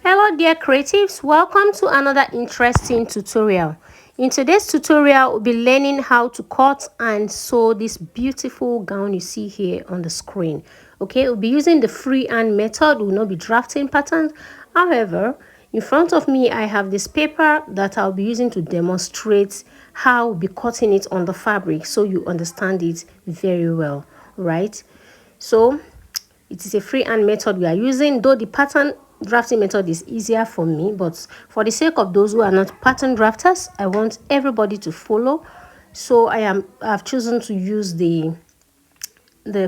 Hello dear creatives, welcome to another interesting tutorial. In today's tutorial, we'll be learning how to cut and sew this beautiful gown you see here on the screen. Okay, we'll be using the freehand method. We'll not be drafting patterns. However, in front of me, I have this paper that I'll be using to demonstrate how we'll be cutting it on the fabric so you understand it very well, right? So it is a freehand method we are using, though the pattern drafting method is easier for me, but for the sake of those who are not pattern drafters, I want everybody to follow. So I've chosen to use the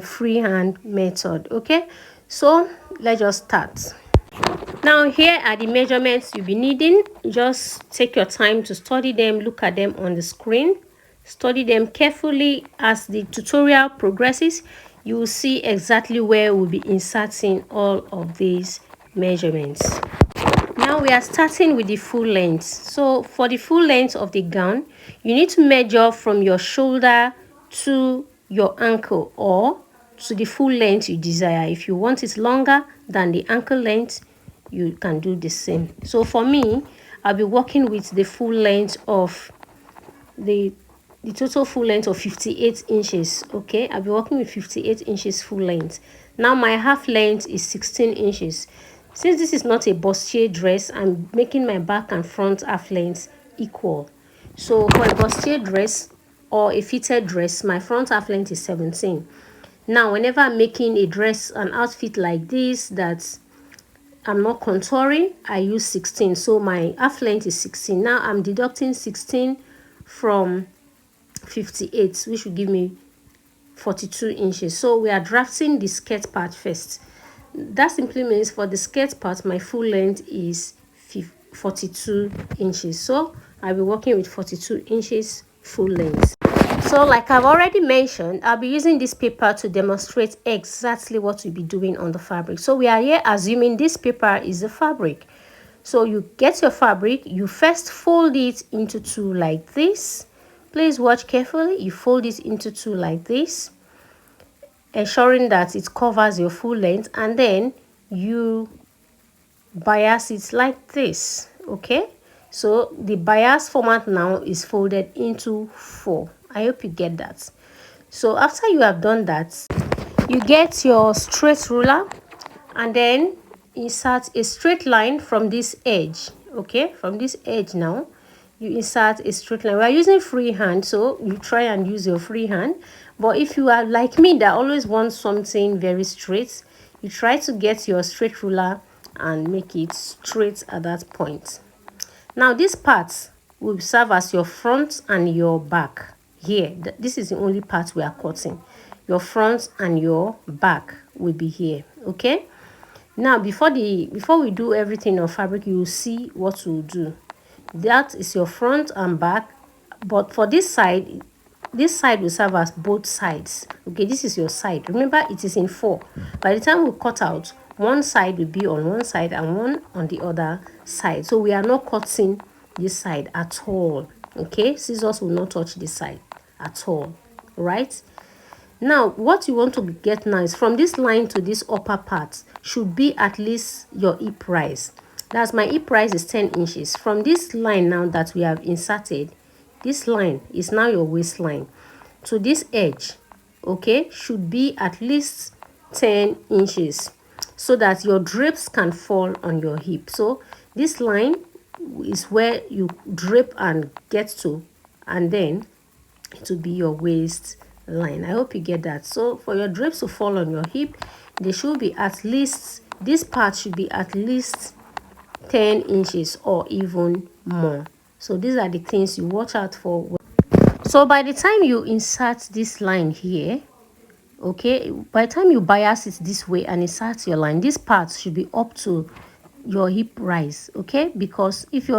freehand method. Okay, so let's just start. Now here are the measurements you'll be needing. Just take your time to study them, look at them on the screen, study them carefully. As the tutorial progresses, you will see exactly where we'll be inserting all of these measurements. Now we are starting with the full length. So for the full length of the gown, you need to measure from your shoulder to your ankle, or to the full length you desire. If you want it longer than the ankle length, you can do the same. So for me, I'll be working with the full length of the total full length of 58 inches. Okay, I'll be working with 58 inches full length. Now my half length is 16 inches. Since this is not a bustier dress, I'm making my back and front half lengths equal. So for a bustier dress or a fitted dress, my front half length is 17. Now whenever I'm making a dress, an outfit like this that I'm not contouring, I use 16. So my half length is 16. Now I'm deducting 16 from 58, which will give me 42 inches. So we are drafting the skirt part first. That simply means for the skirt part, my full length is 42 inches. So I'll be working with 42 inches full length. So like I've already mentioned, I'll be using this paper to demonstrate exactly what we'll be doing on the fabric. So we are here assuming this paper is the fabric. So you get your fabric, you first fold it into two like this. Please watch carefully. You fold it into two like this, ensuring that it covers your full length, and then you bias it like this. Okay, so the bias format now is folded into 4. I hope you get that. So after you have done that, you get your straight ruler and then insert a straight line from this edge. Okay, from this edge now you insert a straight line. We are using freehand, so you try and use your freehand. But if you are like me that always wants something very straight, you try to get your straight ruler and make it straight at that point. Now this part will serve as your front and your back. Here, this is the only part we are cutting. Your front and your back will be here. Okay, now before we do everything on fabric, you will see what we'll do. That is your front and back, but for this side will serve as both sides. Okay, this is your side. Remember, it is in 4. By the time we cut out, one side will be on one side and one on the other side. So we are not cutting this side at all. Okay, scissors will not touch this side at all. Right now, what you want to get now is from this line to this upper part should be at least your hip rise. That's my hip rise is 10 inches. From this line now that we have inserted, this line is now your waistline to this edge. Okay, should be at least 10 inches so that your drapes can fall on your hip. So this line is where you drape and get to, and then it will be your waist line. I hope you get that. So for your drapes to fall on your hip, they should be at least, this part should be at least 10 inches or even more. So these are the things you watch out for. So by the time you insert this line here, okay, by the time you bias it this way and insert your line, this part should be up to your hip rise. Okay, because if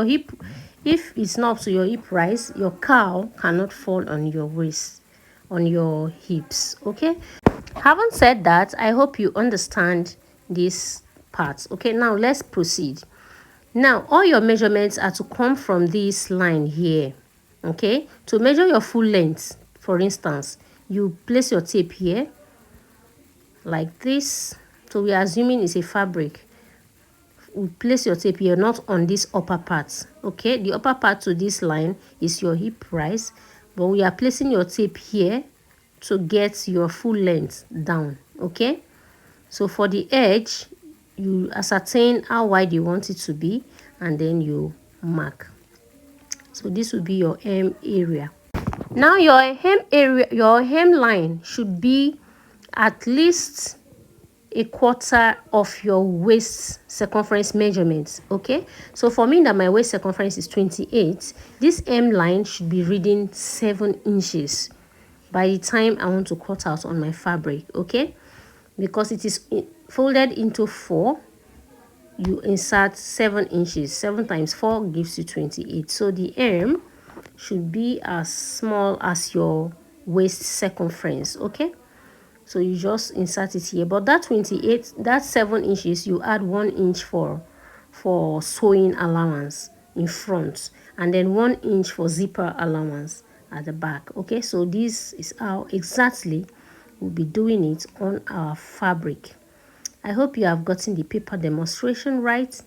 it's not up to your hip rise, your cowl cannot fall on your waist, on your hips. Okay, having said that, I hope you understand this part. Okay, now let's proceed. Now all your measurements are to come from this line here. Okay, to measure your full length, for instance, you place your tape here like this. So we are assuming it's a fabric. place your tape here, not on this upper part. Okay, the upper part to this line is your hip rise, but we are placing your tape here to get your full length down. Okay, so for the edge, you ascertain how wide you want it to be, and then you mark. So this will be your hem area. Now your hem area, your hem line should be at least a quarter of your waist circumference measurements. Okay, so for me that my waist circumference is 28, this hem line should be reading 7 inches by the time I want to cut out on my fabric. Okay, because it is folded into 4, you insert 7 inches. 7 times 4 gives you 28. So the hem should be as small as your waist circumference. Okay, so you just insert it here, but that 28, that 7 inches, you add 1 inch for sewing allowance in front, and then 1 inch for zipper allowance at the back. Okay, so this is how exactly we'll be doing it on our fabric. I hope you have gotten the paper demonstration right.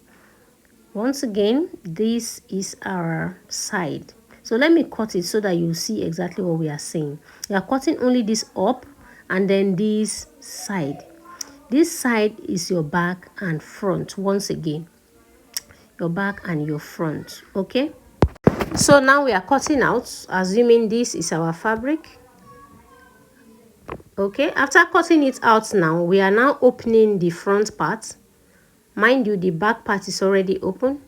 Once again, this is our side. So let me cut it so that you see exactly what we are saying. We are cutting only this up and then this side. This side is your back and front. Once again, your back and your front. Okay, so now we are cutting out, assuming this is our fabric. Okay, after cutting it out, now we are now opening the front part. Mind you, the back part is already open,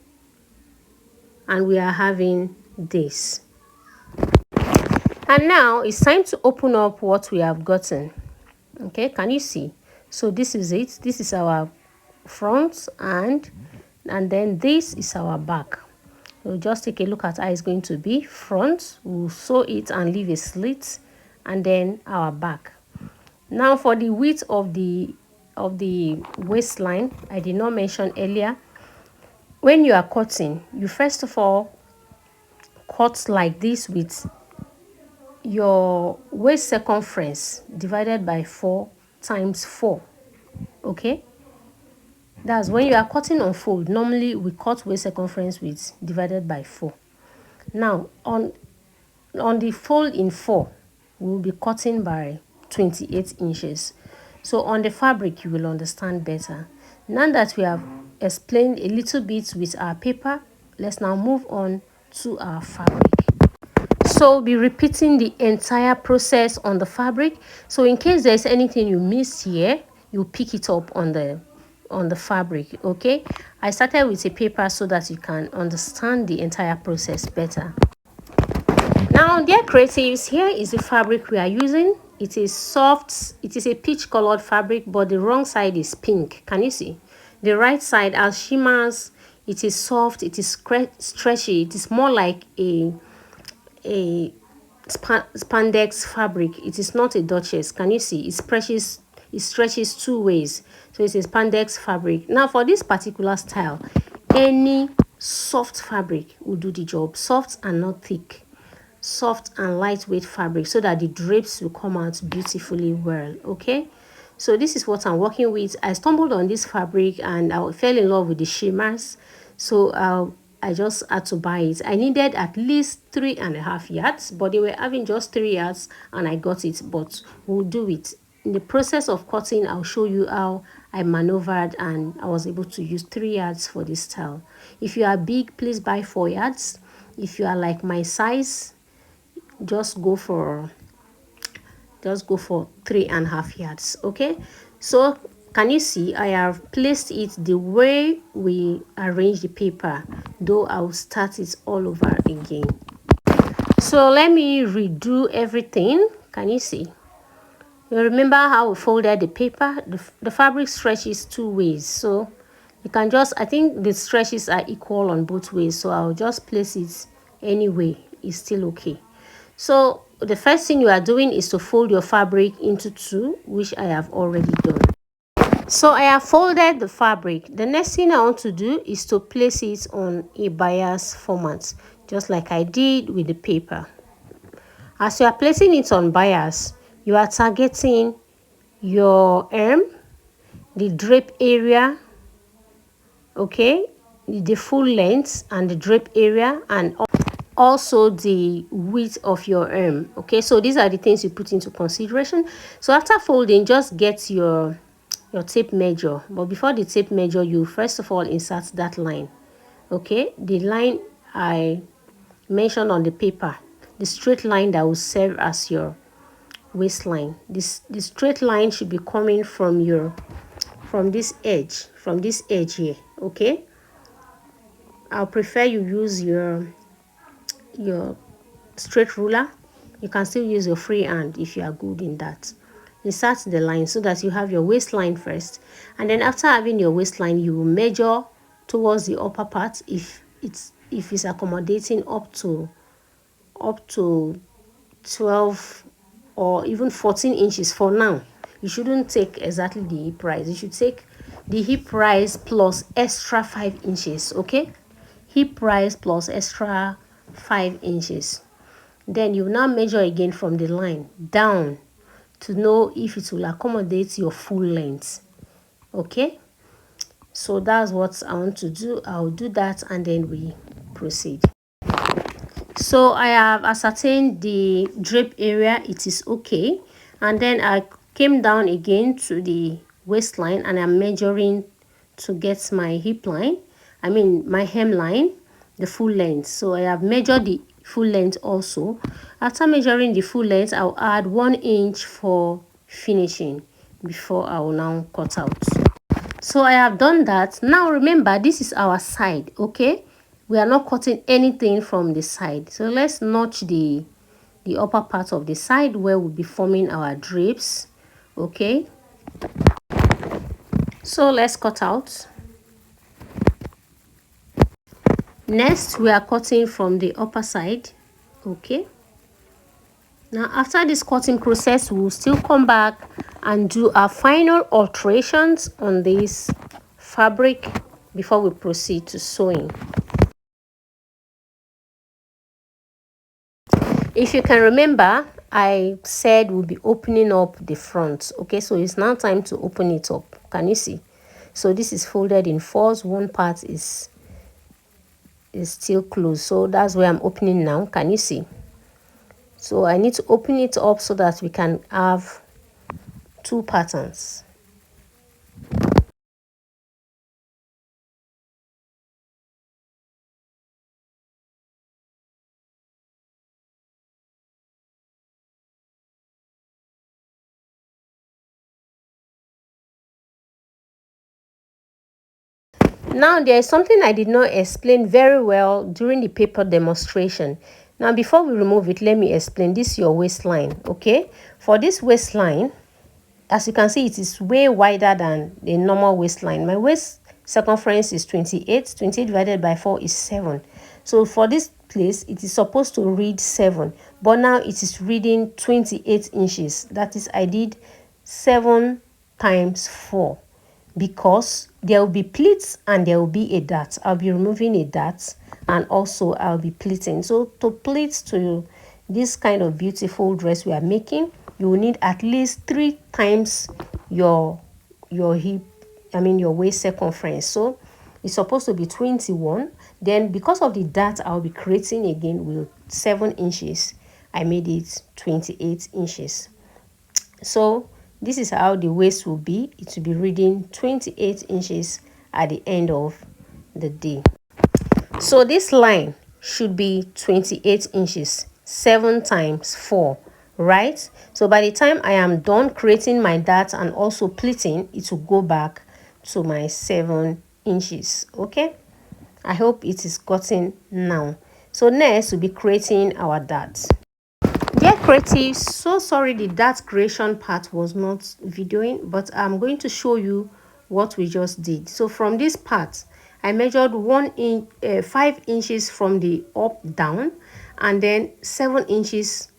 and we are having this. And now it's time to open up what we have gotten. Okay, can you see? So this is it. This is our front, and then this is our back. We'll just take a look at how it's going to be. Front, we'll sew it and leave a slit, and then our back. Now for the width of the waistline, I did not mention earlier. When you are cutting, you first of all cut like this with your waist circumference divided by 4 times 4. Okay, that's when you are cutting on fold. Normally we cut waist circumference with divided by 4. Now on the fold in 4, we will be cutting by 28 inches. So on the fabric, you will understand better. Now that we have explained a little bit with our paper, let's now move on to our fabric. So we'll be repeating the entire process on the fabric. So in case there's anything you missed here, you pick it up on the fabric. Okay, I started with a paper so that you can understand the entire process better. Now, dear creatives, here is the fabric we are using. It is soft. It is a peach colored fabric, but the wrong side is pink. Can you see? The right side has shimmers. It is soft. It is stretchy. It is more like a spandex fabric. It is not a duchess. Can you see? It stretches 2 ways. So it's a spandex fabric. Now, for this particular style, any soft fabric will do the job. Soft and not thick. Soft and lightweight fabric, so that the drapes will come out beautifully well. Okay, so this is what I'm working with. I stumbled on this fabric and I fell in love with the shimmers, so I just had to buy it. I needed at least 3.5 yards, but they were having just 3 yards and I got it. But we'll do it in the process of cutting. I'll show you how I maneuvered and I was able to use 3 yards for this style. If you are big, please buy 4 yards. If you are like my size, just go for 3.5 yards. Okay, so can you see I have placed it the way we arrange the paper, though I'll start it all over again. So let me redo everything. Can you see? You remember how we folded the paper? The fabric stretches 2 ways, so you can just, I think the stretches are equal on both ways, so I'll just place it anyway. It's still okay. So the first thing you are doing is to fold your fabric into 2, which I have already done. So I have folded the fabric. The next thing I want to do is to place it on a bias format, just like I did with the paper. As you are placing it on bias, you are targeting your arm, the drape area, okay, the full length and the drape area, and also the width of your arm. Okay, so these are the things you put into consideration. So after folding, just get your tape measure. But before the tape measure, you first of all insert that line. Okay, the line I mentioned on the paper, the straight line that will serve as your waistline. The straight line should be coming from this edge here. Okay, I'll prefer you use your straight ruler. You can still use your free hand if you are good in that. Insert the line so that you have your waistline first, and then after having your waistline, you will measure towards the upper part if it's accommodating up to 12 or even 14 inches. For now, you shouldn't take exactly the hip rise. You should take the hip rise plus extra 5 inches. Okay, hip rise plus extra 5 inches. Then you now measure again from the line down to know if it will accommodate your full length. Okay, so that's what I want to do. I'll do that and then we proceed. So I have ascertained the drape area, it is okay, and then I came down again to the waistline and I'm measuring to get my hip line, my hemline, the full length. So I have measured the full length also. After measuring the full length, I'll add 1 inch for finishing before I will now cut out. So I have done that. Now remember, this is our side. Okay, we are not cutting anything from the side. So let's notch the upper part of the side where we'll be forming our drapes. Okay, so let's cut out. Next, we are cutting from the upper side. Okay, now after this cutting process, we'll still come back and do our final alterations on this fabric before we proceed to sewing. If you can remember, I said we'll be opening up the front. Okay, so it's now time to open it up. Can you see? So this is folded in fours. One part is still closed, so that's where I'm opening now. Can you see? So I need to open it up so that we can have 2 patterns. Now there is something I did not explain very well during the paper demonstration. Now before we remove it, let me explain. This is your waistline. Okay, for this waistline, as you can see, it is way wider than the normal waistline. My waist circumference is 28. 28 divided by 4 is 7. So for this place, it is supposed to read 7, but now it is reading 28 inches. That is, I did 7 times 4. Because there will be pleats and there will be a dart. I'll be removing a dart and also I'll be pleating. So to pleat to this kind of beautiful dress we are making, you will need at least 3 times your hip, your waist circumference. So it's supposed to be 21. Then because of the dart I'll be creating again with 7 inches, I made it 28 inches. So this is how the waist will be. It will be reading 28 inches at the end of the day. So this line should be 28 inches, 7 times 4, right? So by the time I am done creating my dart and also pleating, it will go back to my 7 inches. Okay, I hope it is gotten now. So next we'll be creating our darts. Dear creatives, so sorry the dart creation part was not videoing, but I'm going to show you what we just did. So from this part, I measured 5 inches from the up down, and then 7 inches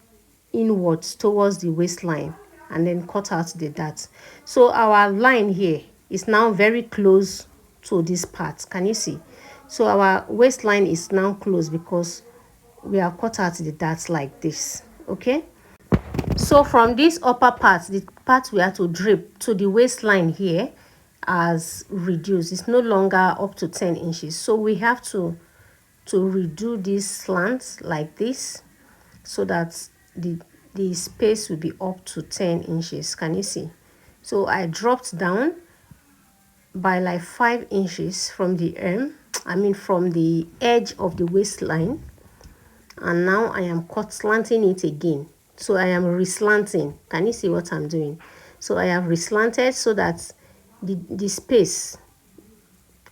inwards towards the waistline, and then cut out the dart. So our line here is now very close to this part. Can you see? So our waistline is now close because we have cut out the darts like this. Okay, so from this upper part, the part we have to drape to the waistline here, has reduced. It's no longer up to 10 inches. So we have to redo this slant like this, so that the space will be up to 10 inches. Can you see? So I dropped down by like 5 inches from the from the edge of the waistline, and now I am cut slanting it again. So I am reslanting. Can you see what I'm doing? So I have reslanted so that the space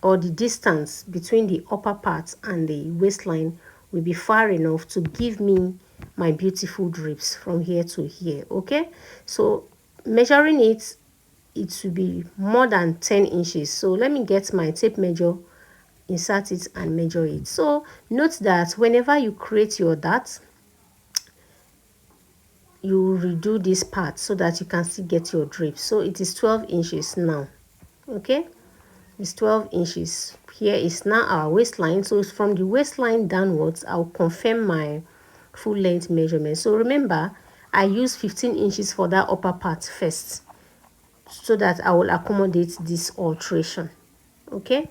or the distance between the upper part and the waistline will be far enough to give me my beautiful drapes from here to here. Okay, so measuring it, it will be more than 10 inches. So let me get my tape measure, insert it and measure it. So note that whenever you create your dart, you redo this part so that you can still get your drapes. So it is 12 inches now. Okay, it's 12 inches. Here is now our waistline. So from the waistline downwards, I'll confirm my full length measurement. So remember, I use 15 inches for that upper part first, so that I will accommodate this alteration. Okay,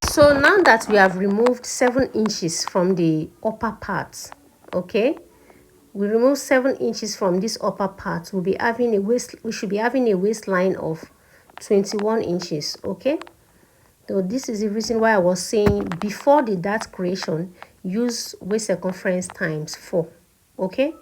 so now that we have removed 7 inches from the upper part, okay, we remove 7 inches from this upper part, we should be having a waistline of 21 inches. Okay, so this is the reason why I was saying before the dart creation, use waist circumference times 4. Okay,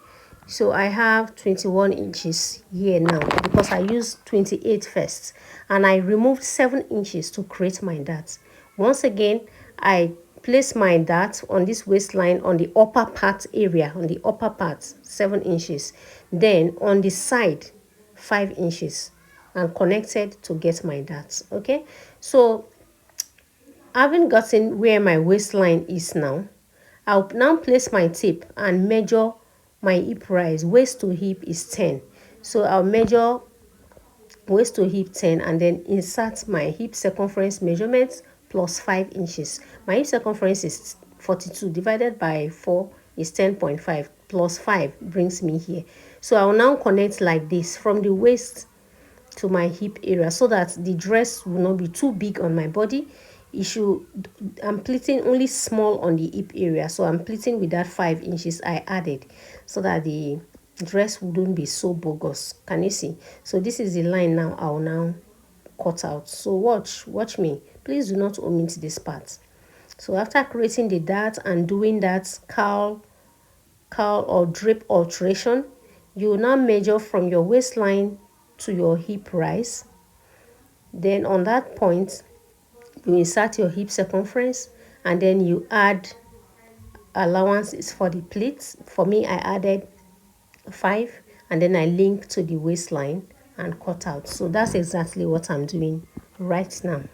so I have 21 inches here now because I used 28 first, and I removed 7 inches to create my dart. Once again, I place my dart on this waistline on the upper part area, on the upper part 7 inches, then on the side 5 inches, and connected to get my dart. Okay, so having gotten where my waistline is now, I'll now place my tape and measure my hip rise. Waist to hip is 10. So I'll measure waist to hip 10 and then insert my hip circumference measurements plus 5 inches. My hip circumference is 42 divided by 4 is 10.5 plus 5 brings me here. So I'll now connect like this from the waist to my hip area so that the dress will not be too big on my body. I'm pleating only small on the hip area, so I'm pleating with that 5 inches I added so that the dress wouldn't be so bogus. Can you see? So this is the line now I'll now cut out. So watch me, please do not omit this part. So after creating the dart and doing that cowl or drape alteration, you will now measure from your waistline to your hip rise. Then on that point, you insert your hip circumference and then you add allowances for the pleats. For me, I added 5 and then I link to the waistline and cut out. So that's exactly what I'm doing right now.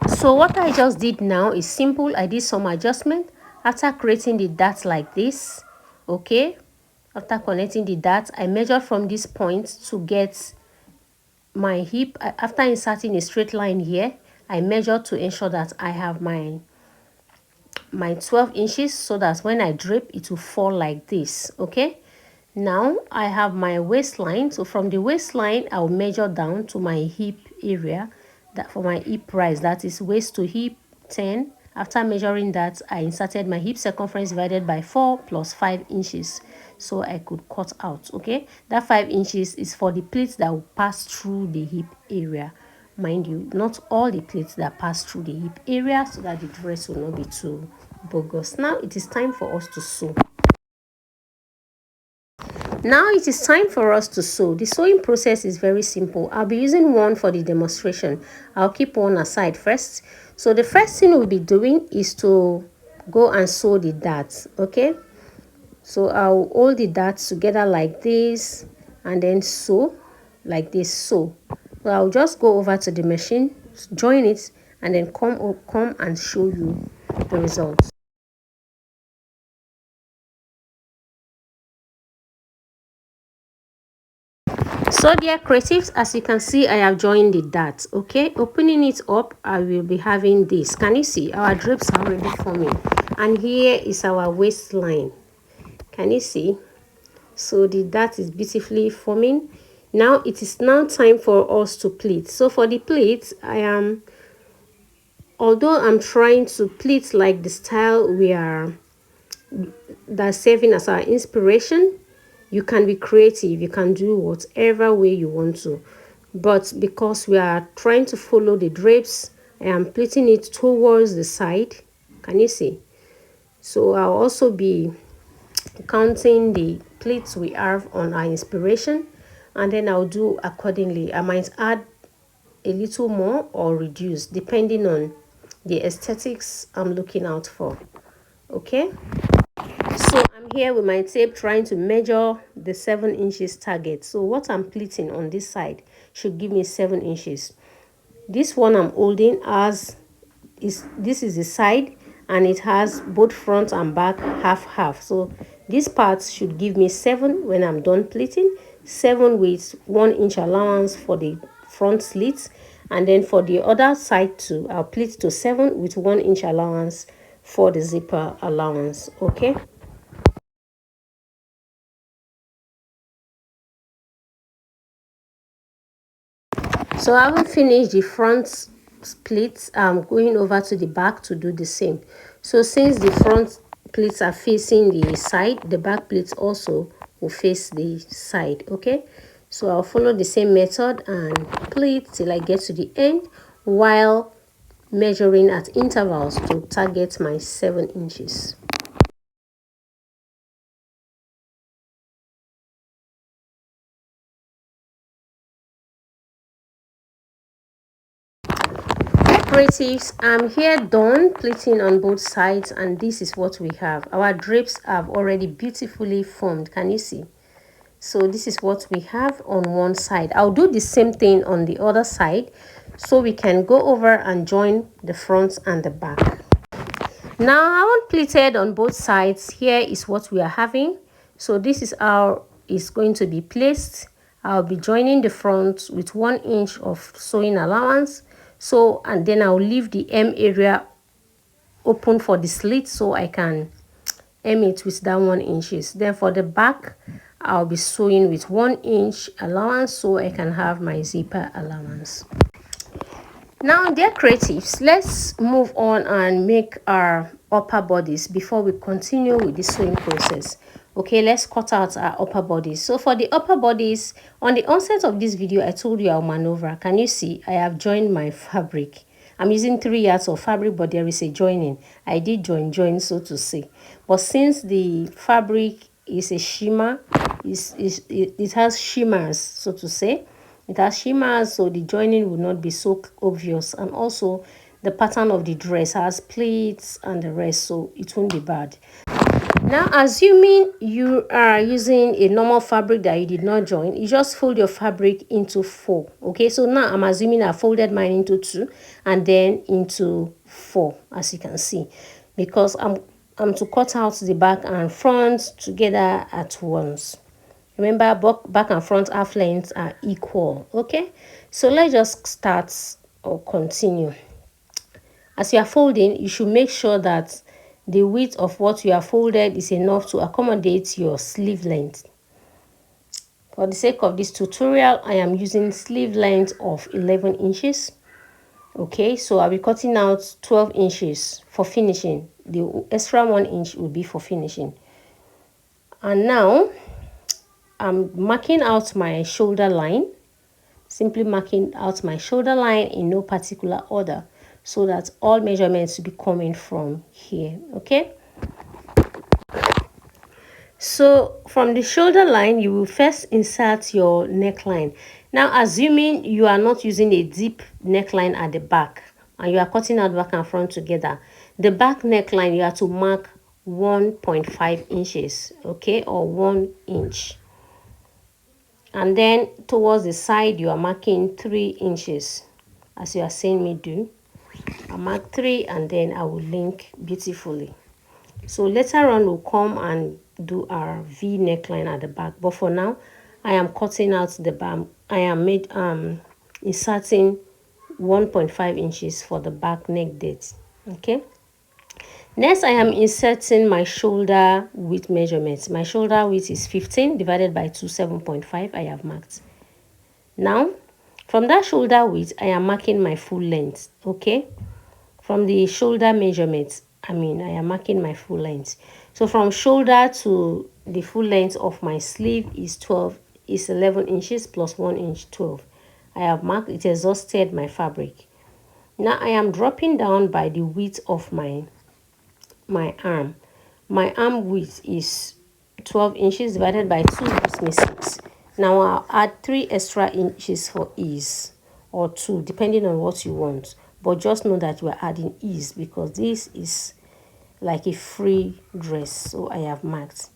So what I just did now is simple. I did some adjustment after creating the dart like this. Okay, after connecting the dart, I measured from this point to get my hip. After inserting a straight line here, I measured to ensure that I have my 12 inches so that when I drape it will fall like this. Okay, now I have my waistline. So from the waistline, I'll measure down to my hip area. That for my hip rise, that is waist to hip 10. After measuring that, I inserted my hip circumference divided by 4 plus 5 inches so I could cut out. Okay, that 5 inches is for the pleats that will pass through the hip area. Mind you, not all the pleats that pass through the hip area, so that the dress will not be too bogus. Now it is time for us to sew. Now it is time for us to sew. The sewing process is very simple. I'll be using one for the demonstration. I'll keep one aside first. So the first thing we'll be doing is to go and sew the darts. Okay, so I'll hold the darts together like this and then sew like this. So I'll just go over to the machine, join it, and then come and show you the results. So dear creatives, as you can see, I have joined the dart. Okay, opening it up, I will be having this. Can you see our drapes are already forming, and here is our waistline. Can you see? So the dart is beautifully forming. Now it is now time for us to pleat. So for the pleat, although I'm trying to pleat like the style that's serving as our inspiration, you can be creative. You can do whatever way you want to. But because we are trying to follow the drapes, I am pleating it towards the side. Can you see? So I'll also be counting the pleats we have on our inspiration, and then I'll do accordingly. I might add a little more or reduce depending on the aesthetics I'm looking out for. Okay, so I'm here with my tape trying to measure the 7 inches target. So what I'm pleating on this side should give me 7 inches. This one I'm holding this is the side, and it has both front and back half. So this part should give me 7 when I'm done pleating. 7 with 1 inch allowance for the front slits, and then for the other side too, I'll pleat to 7 with 1 inch allowance for the zipper allowance. Okay, so I haven't finished the front pleats. I'm going over to the back to do the same. So since the front pleats are facing the side, the back pleats also will face the side. Okay, so I'll follow the same method and pleat till I get to the end, while measuring at intervals to target my 7 inches. Creatives, I'm here done pleating on both sides, and this is what we have. Our drapes have already beautifully formed. Can you see? So this is what we have on one side. I'll do the same thing on the other side, so we can go over and join the front and the back. Now I want pleated on both sides. Here is what we are having. So this is how it's going to be placed. I'll be joining the front with 1 inch of sewing allowance. So, and then I'll leave the hem area open for the slit, so I can hem it with that 1 inches. Then for the back, I'll be sewing with 1 inch allowance, so I can have my zipper allowance. Now dear creatives, let's move on and make our upper bodies before we continue with the sewing process. Okay, let's cut out our upper bodies. So for the upper bodies, on the onset of this video, I told you I'll maneuver. Can you see? I have joined my fabric. I'm using 3 yards of fabric, but there is a joining. I did join, so to say. But since the fabric is a shimmer, it has shimmers, so to say. It has shimmers, so the joining will not be so obvious. And also, the pattern of the dress has pleats and the rest, so it won't be bad. Now, assuming you are using a normal fabric that you did not join, you just fold your fabric into 4. Okay, so now I'm assuming I folded mine into 2 and then into 4, as you can see, because I'm to cut out the back and front together at once. Remember, back and front half lengths are equal. Okay, so let's just start or continue. As you are folding, you should make sure that the width of what you have folded is enough to accommodate your sleeve length. For the sake of this tutorial, I am using sleeve length of 11 inches. Okay, so I'll be cutting out 12 inches for finishing. The extra 1 inch will be for finishing. And now I'm marking out my shoulder line. Simply marking out my shoulder line in no particular order, so that all measurements will be coming from here. Okay, so from the shoulder line, you will first insert your neckline. Now, assuming you are not using a deep neckline at the back and you are cutting out back and front together, the back neckline you have to mark 1.5 inches, okay, or 1 inch. And then towards the side, you are marking 3 inches, as you are seeing me do. I mark 3 and then I will link beautifully. So later on, we'll come and do our V neckline at the back. But for now, I am cutting out the band. I am inserting 1.5 inches for the back neck depth. Okay, next I am inserting my shoulder width measurements. My shoulder width is 15 divided by 2, 7.5. I have marked. Now from that shoulder width, I am marking my full length. Okay, from the shoulder measurements, I am marking my full length. So from shoulder to the full length of my sleeve is 11 inches plus 1 inch, 12. I have marked it, exhausted my fabric. Now I am dropping down by the width of my arm. My arm width is 12 inches divided by 2 gives me 6. Now I'll add 3 extra inches for ease, or 2 depending on what you want. But just know that you are adding ease because this is like a free dress. So I have marked.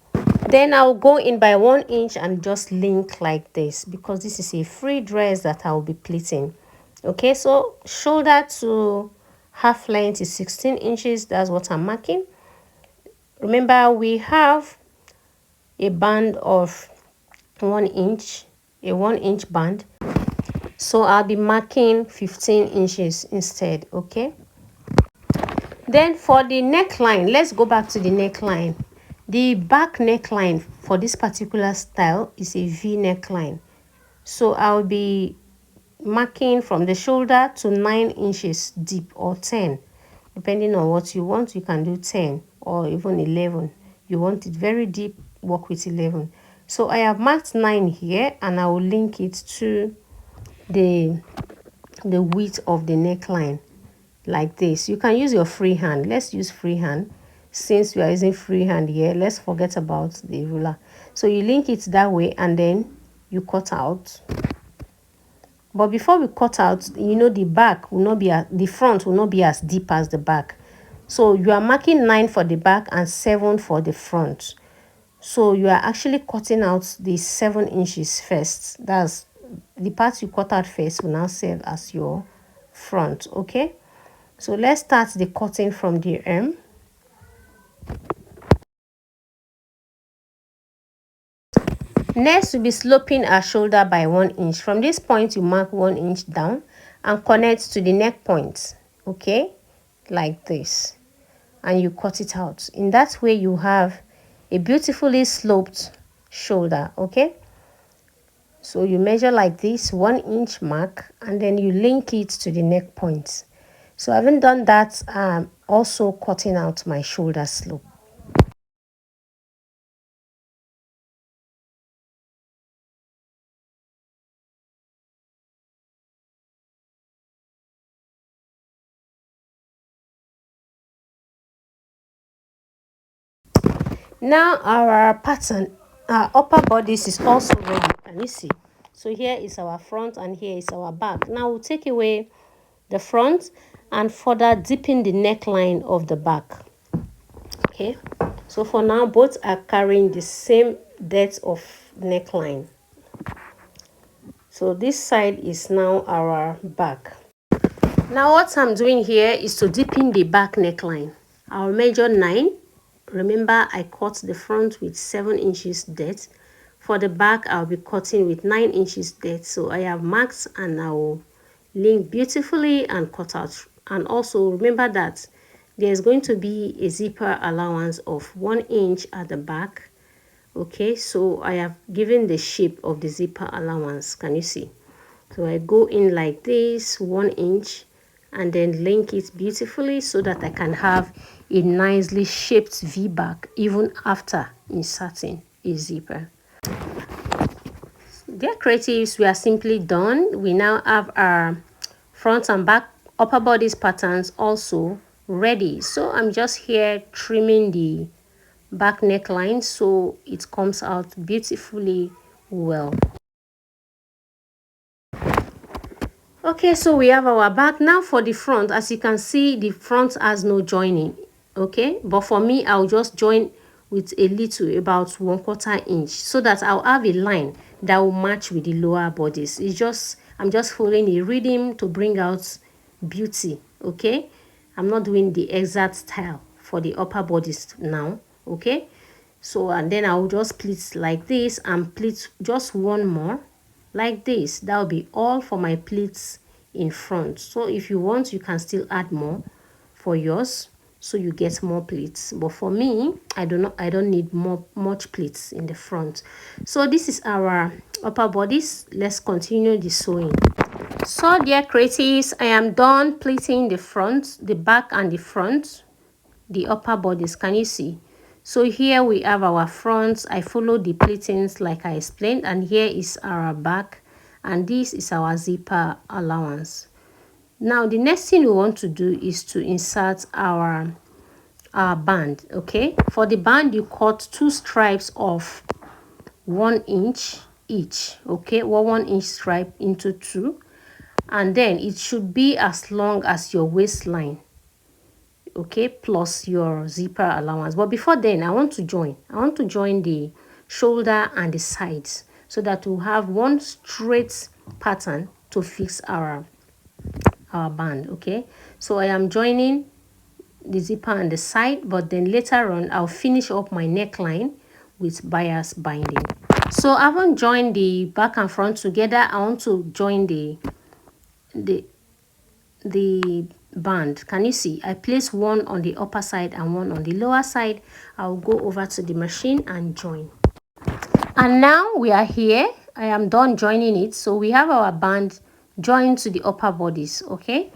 Then I'll go in by 1 inch and just link like this because this is a free dress that I'll be pleating. Okay, so shoulder to half length is 16 inches. That's what I'm marking. Remember, we have a band of 1 inch, a 1 inch band. So I'll be marking 15 inches instead. Okay. Then for the neckline, let's go back to the neckline. The back neckline for this particular style is a V neckline. So I'll be marking from the shoulder to 9 inches deep, or 10. Depending on what you want, you can do 10 or even 11. You want it very deep, work with 11. So I have marked 9 here, and I will link it to the width of the neckline like this. You can use your free hand. Let's use free hand. Since we are using free hand here, let's forget about the ruler. So you link it that way, and then you cut out. But before we cut out, you know, the back will not be the front will not be as deep as the back. So you are marking 9 for the back and 7 for the front. So you are actually cutting out the 7 inches first. That's the part you cut out first will now serve as your front. Okay, so let's start the cutting from the arm. Next, we'll be sloping our shoulder by 1 inch. From this point, you mark 1 inch down and connect to the neck point. Okay, like this, and you cut it out. In that way, you have a beautifully sloped shoulder. Okay, so you measure like this, 1 inch mark, and then you link it to the neck point. So having done that, I'm also cutting out my shoulder slope. Now our pattern, our upper bodice is also ready. Can you see? So here is our front and here is our back. Now we'll take away the front and further deepen the neckline of the back. Okay, so for now both are carrying the same depth of neckline. So this side is now our back. Now what I'm doing here is to deepen the back neckline. I'll measure 9. Remember, I cut the front with 7 inches depth. For the back, I'll be cutting with 9 inches depth. So I have marked, and I will link beautifully and cut out. And also remember that there's going to be a zipper allowance of 1 inch at the back. Okay, so I have given the shape of the zipper allowance. Can you see? So I go in like this, 1 inch, and then link it beautifully so that I can have a nicely shaped V-back even after inserting a zipper. Dear creatives, we are simply done. We now have our front and back upper bodice patterns also ready. So I'm just here trimming the back neckline so it comes out beautifully well. Okay, so we have our back. Now for the front, as you can see, the front has no joining. Okay, but for me, I'll just join with a little, about 1/4 inch, so that I'll have a line that will match with the lower bodice. I'm just following a rhythm to bring out beauty. Okay, I'm not doing the exact style for the upper bodice now. Okay, So, and then I'll just pleat like this and pleat just one more like this. That'll be all for my pleats in front. So if you want, you can still add more for yours so you get more pleats, but for me, I don't need much pleats in the front. So this is our upper bodice. Let's continue the sewing. So dear creatives, I am done pleating the front, the back and the front, the upper bodice. Can you see? So here we have our front. I follow the pleatings like I explained, and here is our back, and this is our zipper allowance. Now the next thing we want to do is to insert our band. Okay, for the band you cut 2 stripes of 1 inch each. Okay, 1 inch stripe into 2, and then it should be as long as your waistline, okay, plus your zipper allowance. But before then, I want to join the shoulder and the sides so that we'll have one straight pattern to fix our band. Okay, so I am joining the zipper on the side, but then later on I'll finish up my neckline with bias binding. So I haven't joined the back and front together. I want to join the band. Can you see? I place one on the upper side and one on the lower side. I'll go over to the machine and join. And now we are here. I am done joining it. So we have our band joined to the upper bodies. Okay,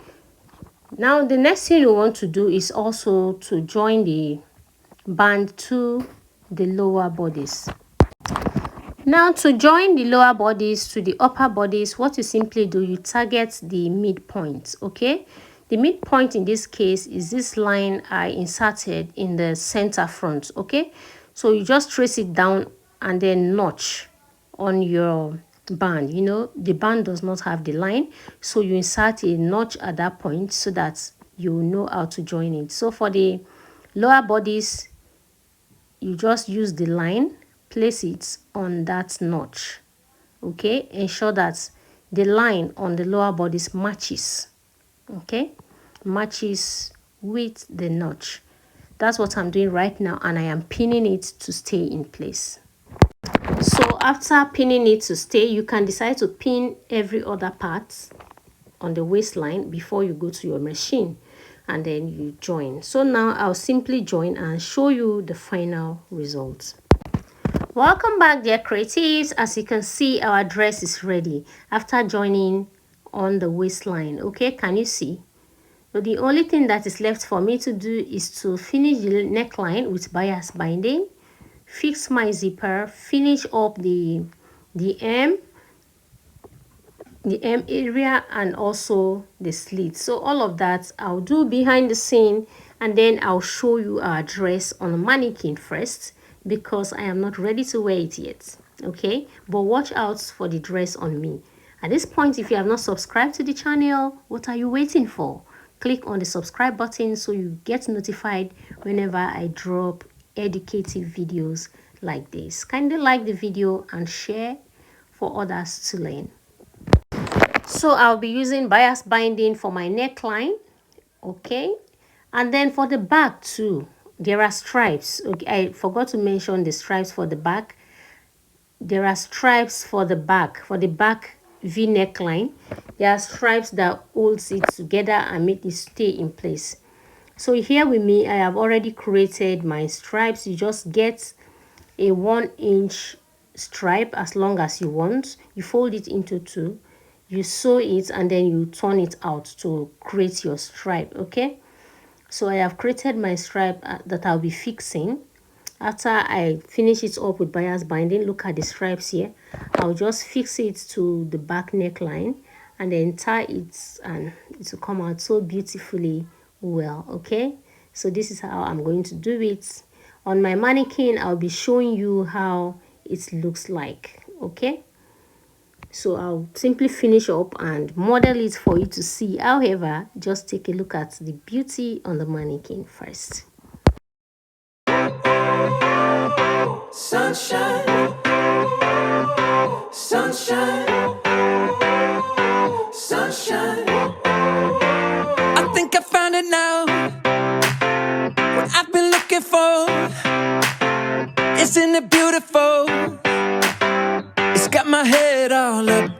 now the next thing we want to do is also to join the band to the lower bodies. Now to join the lower bodies to the upper bodies, what you simply do, you target the midpoint. Okay, the midpoint in this case is this line I inserted in the center front. Okay, so you just trace it down and then notch on your band. You know, the band does not have the line, so you insert a notch at that point so that you know how to join it. So for the lower bodies, you just use the line, place it on that notch. Okay, ensure that the line on the lower bodice matches. Okay, matches with the notch. That's what I'm doing right now, and I am pinning it to stay in place. So after pinning it to stay, you can decide to pin every other part on the waistline before you go to your machine, and then you join. So now I'll simply join and show you the final result. Welcome back, dear creatives. As you can see, our dress is ready after joining on the waistline. Okay, can you see? So the only thing that is left for me to do is to finish the neckline with bias binding, fix my zipper, finish up the hem area, and also the slit. So all of that I'll do behind the scene, and then I'll show you our dress on a mannequin first, because I am not ready to wear it yet. Okay, but watch out for the dress on me. At this point, if you have not subscribed to the channel, what are you waiting for? Click on the subscribe button so you get notified whenever I drop educative videos like this. Kindly like the video and share for others to learn. So I'll be using bias binding for my neckline. Okay, and then for the back too, there are stripes. Okay, I forgot to mention the stripes for the back. There are stripes for the back V neckline. There are stripes that holds it together and make it stay in place. So here with me, I have already created my stripes. You just get a 1 inch stripe as long as you want. You fold it into 2, you sew it, and then you turn it out to create your stripe. Okay, so I have created my stripe that I'll be fixing. After I finish it up with bias binding, look at the stripes here. I'll just fix it to the back neckline and then tie it, and it will come out so beautifully well. Okay, so this is how I'm going to do it. On my mannequin, I'll be showing you how it looks like. Okay, so I'll simply finish up and model it for you to see. However, just take a look at the beauty on the mannequin first. Sunshine, sunshine, sunshine. I think I found it now. What I've been looking for. it beautiful. It's got my head all up